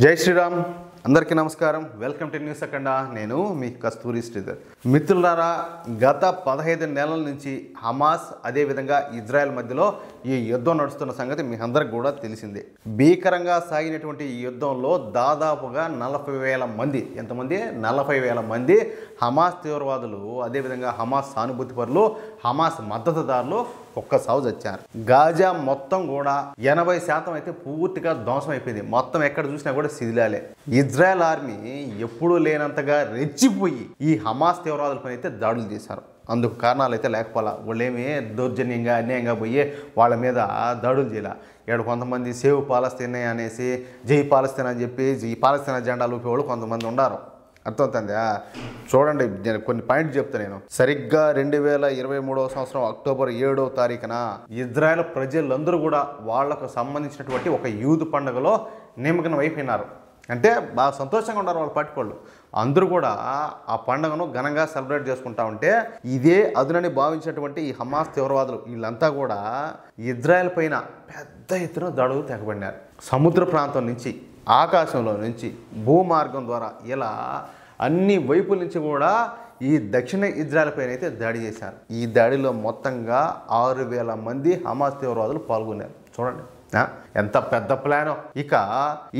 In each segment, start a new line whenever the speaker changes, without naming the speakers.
జై శ్రీరామ్ అందరికీ నమస్కారం. వెల్కమ్ టు న్యూస్ అఖండ. నేను మీ కస్తూరి శ్రీధర్. మిత్రులారా, గత 15 నెలల నుంచి హమాస్ అదేవిధంగా ఇజ్రాయెల్ మధ్యలో ఈ యుద్ధం నడుస్తున్న సంగతి మీ అందరికి కూడా తెలిసిందే. భీకరంగా సాగినటువంటి ఈ యుద్ధంలో దాదాపుగా 40,000 మంది, ఎంతమంది 40,000 మంది హమాస్ తీవ్రవాదులు, అదేవిధంగా హమాస్ సానుభూతిపరులు, హమాస్ మద్దతుదారులు ఒక్క సావు చచ్చారు. గాజా మొత్తం కూడా 80% అయితే పూర్తిగా ధ్వంసం అయిపోయింది. మొత్తం ఎక్కడ చూసినా కూడా శిథిలాలే. ఇజ్రాయెల్ ఆర్మీ ఎప్పుడూ లేనంతగా రెచ్చిపోయి ఈ హమాస్ తీవ్రవాదులపై అయితే దాడులు చేశారు. అందుకు కారణాలు అయితే లేకపోలా. వాళ్ళేమీ దౌర్జన్యంగా అన్యాయంగా పోయి వాళ్ళ మీద దాడులు చేయాల. ఇక్కడ కొంతమంది సేవ్ పాలస్తీన్ అనేసి జై పాలస్తీన్ అని చెప్పి ఈ పాలస్తీన్ జెండాలు ఊపేవాళ్ళు కొంతమంది ఉన్నారు. అర్థమవుతుందా? చూడండి, నేను కొన్ని పాయింట్ చెప్తాను. నేను సరిగ్గా 2023 సంవత్సరం అక్టోబర్ 7వ తారీఖున ఇజ్రాయెల్ ప్రజలందరూ కూడా వాళ్లకు సంబంధించినటువంటి ఒక యూద్ పండుగలో నిమగ్నం అయిపోయినారు. అంటే బాగా సంతోషంగా ఉన్నారు వాళ్ళ పట్టుకోళ్ళు. అందరూ కూడా ఆ పండుగను ఘనంగా సెలబ్రేట్ చేసుకుంటా ఉంటే ఇదే అదునని భావించినటువంటి ఈ హమాస్ తీవ్రవాదులు వీళ్ళంతా కూడా ఇజ్రాయెల్ పైన పెద్ద ఎత్తున దాడులు తెగబడినారు. సముద్ర ప్రాంతం నుంచి, ఆకాశంలో నుంచి, భూమార్గం ద్వారా ఇలా అన్ని వైపుల నుంచి కూడా ఈ దక్షిణ ఇజ్రాయెల్ పైన అయితే దాడి చేశారు. ఈ దాడిలో మొత్తంగా 6,000 మంది హమాస్ తీవ్రవాదులు పాల్గొన్నారు. చూడండి ఎంత పెద్ద ప్లానో. ఇక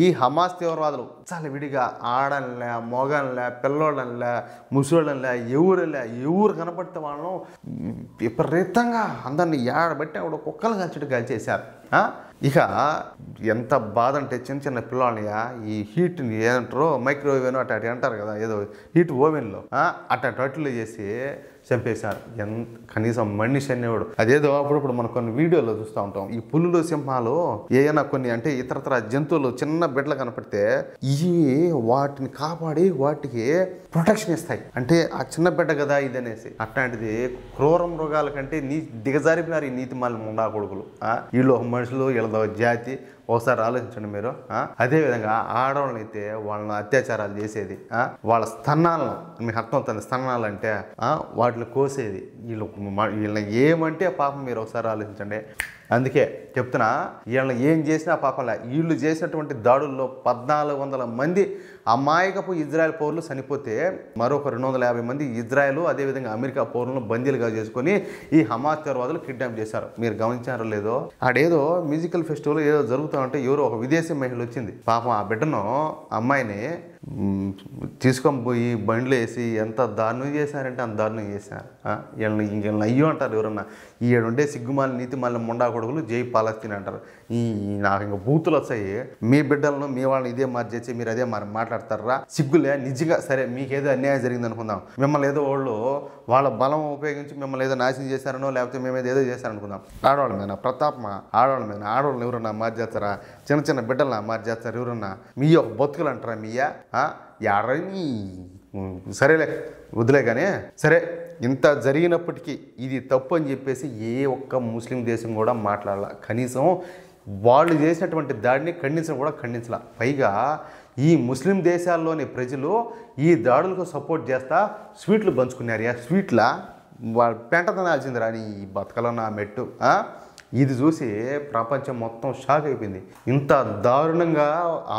ఈ హమాస్ తీవ్రవాదులు చాలా విడిగా ఆడన్లే, మొగన్లే, పిల్లోళ్ళన్లే, ముసోళ్ళన్లే, ఎవరు కనపడితే వాళ్ళను విపరీతంగా అందరినీ ఏడబట్టి ఆవిడ కుక్కలు కాల్చేట్టు కాల్చేశారు. ఇక ఎంత బాధ అంటే చిన్న చిన్న పిల్లలనియా ఈ హీట్ని ఏదంటారో మైక్రోవేవ్ అటు అంటారు కదా, ఏదో హీట్ ఓవెన్లో అట్టట్లు చేసి చంపేశారు. కనీసం మనిషి అనేవాడు అదేదో అప్పుడప్పుడు మనం కొన్ని వీడియోలో చూస్తూ ఉంటాం. ఈ పులులు, సింహాలు ఏమైనా కొన్ని అంటే ఇతరతర జంతువులు చిన్న బిడ్డలు కనపడితే ఇవి వాటిని కాపాడి వాటికి ప్రొటెక్షన్ ఇస్తాయి. అంటే ఆ చిన్న బిడ్డ కదా ఇది అనేసి. అట్లాంటిది క్రూర మృగాల కంటే దిగజారిపోయినారు ఈ నీతి మాలిన ముండా కొడుకులు. వీళ్ళు మనుషులు, వీళ్ళదో జాతి. ఒకసారి ఆలోచించండి మీరు. అదేవిధంగా ఆడవాళ్ళని అయితే వాళ్ళని అత్యాచారాలు చేసేది, వాళ్ళ స్తనాలను, మీకు అర్థమవుతుంది స్తనాలు అంటే వాటిని కోసేది, వీళ్ళని ఏమంటే పాపం మీరు ఒకసారి ఆలోచించండి. అందుకే చెప్తున్నా, వీళ్ళని ఏం చేసినా పాపంలే. వీళ్ళు చేసినటువంటి దాడుల్లో 1,400 మంది అమాయకపు ఇజ్రాయెల్ పౌరులు చనిపోతే మరొక 250 మంది ఇజ్రాయెల్ అదేవిధంగా అమెరికా పౌరులను బందీలుగా చేసుకుని ఈ హమాస్ తీవ్రవాదులు కిడ్నాప్ చేశారు. మీరు గమనించారో లేదో, ఆడేదో మ్యూజికల్ ఫెస్టివల్ ఏదో జరుగుతూ ఉంటే ఎవరో ఒక విదేశీ మహిళ వచ్చింది. పాపం ఆ బిడ్డను, అమ్మాయిని తీసుకొని పోయి బండ్లు వేసి ఎంత దారుణం చేశారంటే అంత దారుణం చేశారు. వీళ్ళని అయ్యో అంటారు ఎవరన్నా. ఈ ఏడుండే సిగ్గుమాలి నీతి మళ్ళీ ముండా కొడుకులు జై పాలస్తీన్ అంటారు. నాకు ఇంకా బూతులు వచ్చాయి. మీ బిడ్డలను మీ వాళ్ళని ఇదే మార్చేసి మీరు అదే మాట్లాడతారా? సిగ్గులే నిజంగా. సరే, మీకేదో అన్యాయం జరిగింది అనుకుందాం, మిమ్మల్ని ఏదో వాళ్ళ బలం ఉపయోగించి మిమ్మల్ని ఏదో నాశనం చేశారనో లేకపోతే మేము ఏదో చేశారనుకుందాం. ఆడవాళ్ళ మీద ప్రతాపమా? ఆడవాళ్ళని ఎవరన్నా మార్చేస్తారా? చిన్న చిన్న బిడ్డలన్నా మార్చేస్తారు ఎవరన్నా? మీ యొక్క బతుకులు అంటారా? మీయా యాడని? సరేలే, వదిలే. కానీ సరే, ఇంత జరిగినప్పటికీ ఇది తప్పు అని చెప్పేసి ఏ ఒక్క ముస్లిం దేశం కూడా మాట్లాడాల. కనీసం వాళ్ళు చేసినటువంటి దాడిని ఖండించలా. పైగా ఈ ముస్లిం దేశాల్లోని ప్రజలు ఈ దాడులకు సపోర్ట్ చేస్తా స్వీట్లు పంచుకున్నారు. స్వీట్లా వాళ్ళు పెంట తినాల్సింది రాని ఈ బతకలో నా మెట్టు. ఇది చూసి ప్రపంచం మొత్తం షాక్ అయిపోయింది. ఇంత దారుణంగా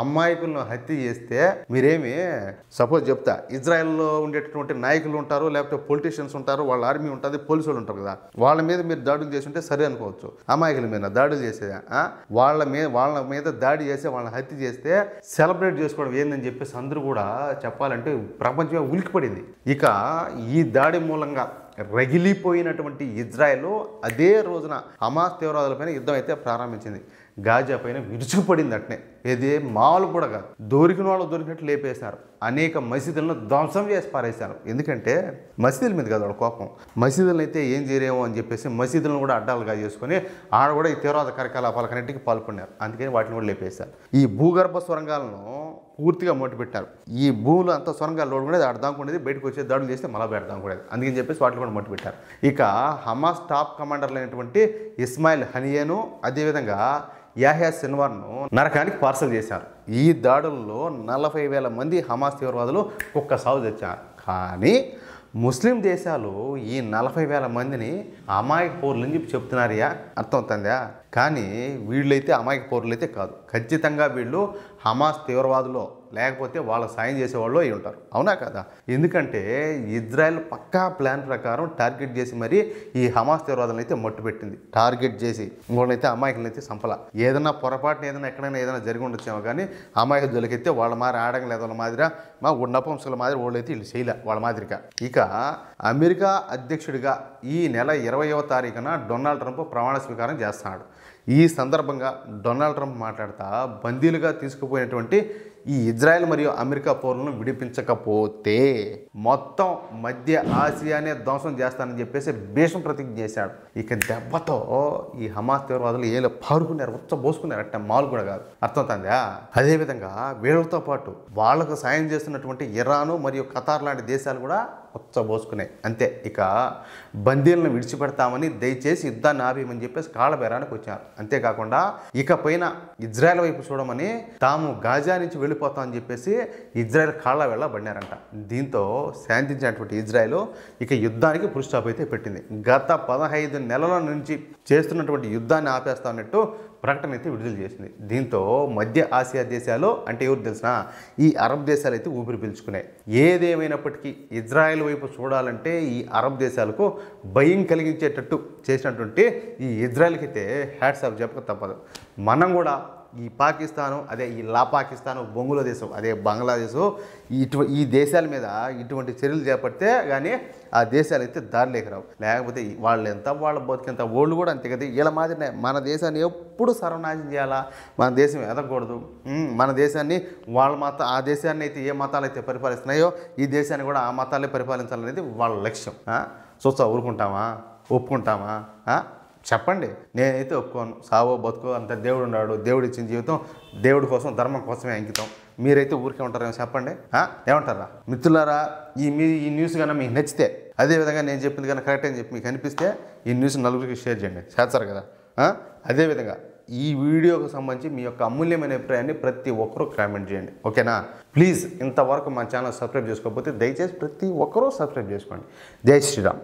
అమాయకులను హత్య చేస్తే మీరేమి సపోజ్ చెప్తా, ఇజ్రాయెల్లో ఉండేటటువంటి నాయకులు ఉంటారు, లేకపోతే పొలిటీషియన్స్ ఉంటారు, వాళ్ళ ఆర్మీ ఉంటుంది, పోలీసు వాళ్ళు ఉంటారు కదా, వాళ్ళ మీద మీరు దాడులు చేసి ఉంటే సరే అనుకోవచ్చు. అమాయకుల మీద దాడులు చేసేదా? వాళ్ళ మీద దాడి చేసి వాళ్ళని హత్య చేస్తే సెలబ్రేట్ చేసుకోవడం ఏందని చెప్పేసి అందరూ కూడా చెప్పాలంటే ప్రపంచమే ఉలికిపడింది. ఇక ఈ దాడి మూలంగా రగిలిపోయినటువంటి ఇజ్రాయెల్ అదే రోజున హమాస్ తీవ్రవాదులపైన యుద్ధం అయితే ప్రారంభించింది. గాజా పైన విరుచుకుపడింది. అట్నే ఏదే మామూలు కూడా కాదు. దొరికిన వాళ్ళు దొరికినట్టు లేపేశారు. అనేక మసీదులను ధ్వంసం చేసి పారేశారు. ఎందుకంటే మసీదుల మీద కదా వాళ్ళ కోపం. మసీదులను అయితే ఏం చేయరేమో అని చెప్పేసి మసీదులను కూడా అడ్డాలుగా చేసుకొని ఆడ కూడా ఈ తీవ్రవాద కార్యకలాపాలకన్నింటికి పాల్పడినారు. అందుకని వాటిని కూడా లేపేశారు. ఈ భూగర్భ సొరంగాలను పూర్తిగా మొట్టిపెట్టారు. ఈ భూములు అంతా సొరంగాలు కూడా అడ్డానుకునేది, బయటకు వచ్చే దాడులు చేస్తే మళ్ళీ అడ్డానుకునేది. అందుకని చెప్పేసి వాటిని కూడా మొట్టిపెట్టారు. ఇక హమాస్ టాప్ కమాండర్లు అయినటువంటి ఇస్మాయిల్ హనియాను అదేవిధంగా యాహ్యా సిన్వార్ను నరకానికి పార్సల్ చేశారు. ఈ దాడుల్లో 40,000 మంది హమాస్ తీవ్రవాదులు ఒక్క సావు తెచ్చారు. కానీ ముస్లిం దేశాలు ఈ 40,000 మందిని అమాయక పౌరులు అని చెప్పి చెప్తున్నారయ్యా, అర్థమవుతుందా? కానీ వీళ్ళైతే అమాయక పౌరులు అయితే కాదు. ఖచ్చితంగా వీళ్ళు హమాస్ తీవ్రవాదులో లేకపోతే వాళ్ళకి సాయం చేసేవాళ్ళు అయి ఉంటారు. అవునా కదా? ఎందుకంటే ఇజ్రాయెల్ పక్కా ప్లాన్ ప్రకారం టార్గెట్ చేసి మరి ఈ హమాస్ తీవ్రవాదులను అయితే మట్టుపెట్టింది. టార్గెట్ చేసి ఇంకోళ్ళైతే అమాయకులను అయితే సంపల. ఏదైనా పొరపాటున ఎక్కడైనా ఏదైనా జరిగి ఉండొచ్చేమో కానీ అమాయకులు జొలికెత్తే వాళ్ళ మాదిరి ఆడగం లేదు, వాళ్ళ మాదిరిగా మా నపుంసకుల మాదిరి వాళ్ళు అయితే వీళ్ళు చేయలే వాళ్ళ మాదిరిగా. ఇక అమెరికా అధ్యక్షుడిగా ఈ నెల 20వ తారీఖున డొనాల్డ్ ట్రంప్ ప్రమాణ స్వీకారం చేస్తున్నాడు. ఈ సందర్భంగా డొనాల్డ్ ట్రంప్ మాట్లాడుతూ బందీలుగా తీసుకుపోయినటువంటి ఈ ఇజ్రాయెల్ మరియు అమెరికా పౌరులను విడిపించకపోతే మొత్తం మధ్య ఆసియానే ధ్వంసం చేస్తానని చెప్పేసి భీషణ ప్రతిజ్ఞ చేశాడు. ఇక దెబ్బతో ఈ హమాస్ తీవ్రవాదులు ఏళ్ళు పారుకున్నారు, ఉచ్చబోసుకున్నారు. అంటే మాలు కూడా కాదు, అర్థమవుతుందా? అదేవిధంగా వీళ్ళతో పాటు వాళ్లకు సాయం చేస్తున్నటువంటి ఇరాను మరియు ఖతార్ లాంటి దేశాలు కూడా ఉచ్చబోసుకున్నాయి. అంతే. ఇక బందీలను విడిచిపెడతామని దయచేసి యుద్ధాన్ని ఆపేయమని చెప్పేసి కాళ్ళబేరానికి వచ్చారు. అంతేకాకుండా ఇకపైన ఇజ్రాయెల్ వైపు చూడమని తాము గాజా నుంచి వెళ్ళిపోతామని చెప్పేసి ఇజ్రాయెల్ కాళ్ళ వెళ్ళబడినారంట. దీంతో శాంతించినటువంటి ఇజ్రాయెల్ ఇక యుద్ధానికి ఫుల్ స్టాప్ అయితే పెట్టింది. గత 15 నెలల నుంచి చేస్తున్నటువంటి యుద్ధాన్ని ఆపేస్తామన్నట్టు ప్రకటన అయితే విడుదల చేసింది. దీంతో మధ్య ఆసియా దేశాలు అంటే ఎవరు తెలిసినా ఈ అరబ్ దేశాలు అయితే ఊపిరి పీల్చుకున్నాయి. ఏదేమైనప్పటికీ ఇజ్రాయెల్ వైపు చూడాలంటే ఈ అరబ్ దేశాలకు భయం కలిగించేటట్టు చేసినటువంటి ఈ ఇజ్రాయెల్కి అయితే హ్యాట్స్ ఆఫ్ చెప్పక తప్పదు. మనం కూడా ఈ పాకిస్తాను, అదే ఈ పాకిస్తాను, బొంగులో దేశం, అదే బంగ్లాదేశ్, ఈ దేశాల మీద ఇటువంటి చర్యలు చేపడితే కానీ ఆ దేశాలు అయితే దారిలోకి రావు. లేకపోతే వాళ్ళు ఎంత వాళ్ళ బతికెంత ఓళ్ళు కూడా అంతే కదా. వీళ్ళ మాదిరినే మన దేశాన్ని ఎప్పుడు సర్వనాశనం చేయాలా, మన దేశం ఎదగకూడదు, మన దేశాన్ని ఆ దేశాన్ని అయితే ఏ మతాలు అయితే పరిపాలిస్తున్నాయో ఈ దేశాన్ని కూడా ఆ మతాలే పరిపాలించాలనేది వాళ్ళ లక్ష్యం. చూస్తా ఊరుకుంటామా, ఒప్పుకుంటామా? చెప్పండి. నేనైతే ఒప్పుకోను. సావో బతుకో అంత దేవుడు ఉన్నాడు, దేవుడు ఇచ్చిన జీవితం దేవుడి కోసం ధర్మం కోసమే అంకితం. మీరైతే ఊరికే ఉంటారేమో చెప్పండి, ఏమంటారా మిత్రులారా? ఈ న్యూస్ కన్నా మీకు నచ్చితే, అదేవిధంగా నేను చెప్పింది కన్నా కరెక్ట్ అని చెప్పి మీకు అనిపిస్తే ఈ న్యూస్ నలుగురికి షేర్ చేయండి, చేస్తారు కదా. అదేవిధంగా ఈ వీడియోకి సంబంధించి మీ యొక్క అమూల్యమైన అభిప్రాయాన్ని ప్రతి ఒక్కరూ కామెంట్ చేయండి, ఓకేనా? ప్లీజ్ ఇంతవరకు మా ఛానల్ సబ్స్క్రైబ్ చేసుకోకపోతే దయచేసి ప్రతి ఒక్కరూ సబ్స్క్రైబ్ చేసుకోండి. జై శ్రీరామ్.